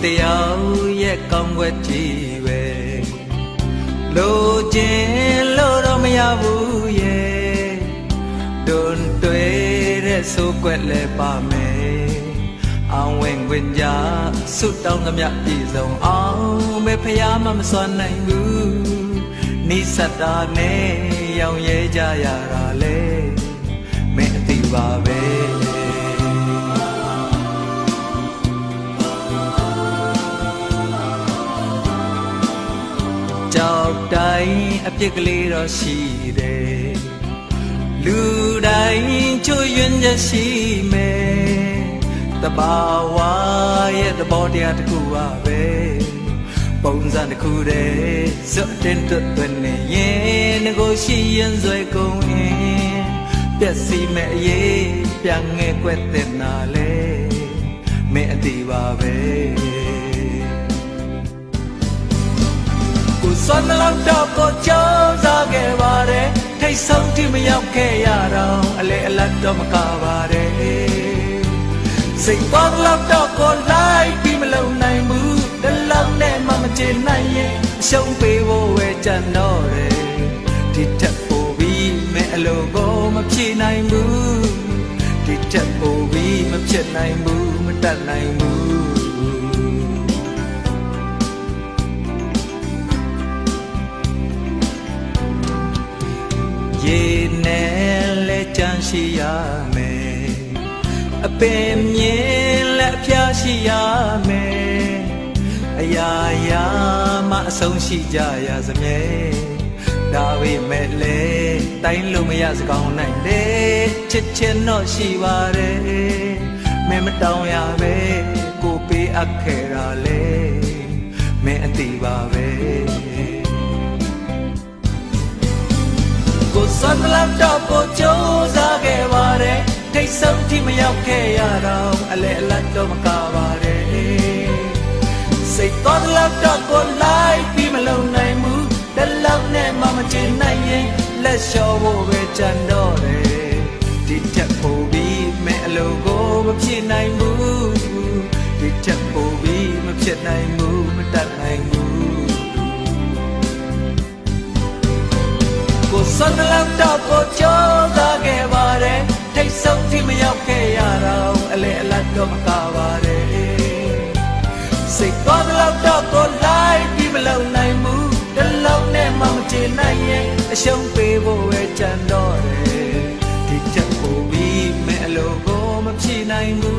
တရားရဲ့ကောင်းွက်ကြီးပဲလိုချင်လို့တော့မရဘူးရဲ့ဒွန်တွေ့တဲ့ဆိုးကွက်လဲပါမယ်အောင်ဝင်ခွင့်ကြဆုတောင်းသမျှပြည့်စုံအောင်ပဲဖယားမစွမ်းနိုင်ဘူးနိစ္စတာနဲ့ရောင်ရဲကြရတာလေမင်းအသိပါပဲကြောက်တိုင်းအပြစ်ကလေးတော့ရှိတယ်လူတိုင်းချွတ်ယွင်းချက်ရှိမယ်တဘာဝရဲ့သဘောတရားတစ်ခုပါပဲပုံစံတစ်ခုတည်းစွတ်တင်တွတ်နေရင်ငကိုရှိရင်ဆွဲကုန်ရင်ပြက်စီမဲ့အရေးပြန်ငဲကွက်တဲ့နာလေမင်းအတီးပါပဲစွမ်းလောက်တော့ကိုကြောက်စားခဲ့ပါတယ်ထိတ်ဆုံးတိမရောက်ခဲ့ရတော့အလေအလတ်တော့မကပါတယ်စိတ်ပေါက်လောက်တော့ကိုလိုက်ပြီးမလုံနိုင်ဘူးတလောက်နဲ့မှမချင်နိုင်ရင်အရှုံးပေးဖို့ဝဲကြံတော့တယ်ဒီထက်ပိုပြီးမဲ့အလိုကိုမဖြေနိုင်ဘူးဒီထက်ပိုပြီးမဖြစ်နိုင်ဘူးမတတ်နိုင်ဘူးရေနဲ့လဲကြမ်းရှိရမယ်အပင်မြင်လဲအပြားရှိရမယ်အရာရာမှအဆုံးရှိကြရစမြဲဒါပေမဲ့လေတိုင်းလို့မရစကောင်းနိုင်လေချစ်ချင်တော့ရှိပါတယ်မင်းမတောင်းရပဲကိုပေးအပ်ခဲ့တာလေမင်းအသိပါပဲကိုစွမ်းလောက်တော့ကိုကြိုးစားခဲ့ပါတယ်ထိတ်ဆုံးတိမရောက်ခဲ့ရတော့အလေအလတ်တော့မကပါတယ်စိတ်တော်လောက်တော့ကိုလိုက်ပြီးမလုံနိုင်ဘူးတလောက်နဲ့မှမချင်နိုင်ရင်လက်လျှော့ဖို့ပဲကြံတော့တယ်ဒီထက်ပိုပြီးမဲ့အလိုကိုမဖြစ်နိုင်ဘူးဒီထက်ပိုပြီးမဖြစ်နိုင်ဘူးမတတ်နိုင်ဘူးကိုစွမ်းလောက်တော့ကိုကြောက်သားခဲ့ပါတယ်ထိတ်ဆုံးတိမရောက်ခဲ့ရတော့အလေအလတ်တော့မကပါတယ်စိတ်တော်လောက်တော့ကိုလိုက်ပြီးမလုံနိုင်ဘူးတလုံးနဲ့မှမချင်နိုင်ရင်အရှုံးပေးဖို့ပဲကြံတော့တယ်ဒီချက်ပိုပြီးမဲ့အလိုကိုမဖြေနိုင်ဘူး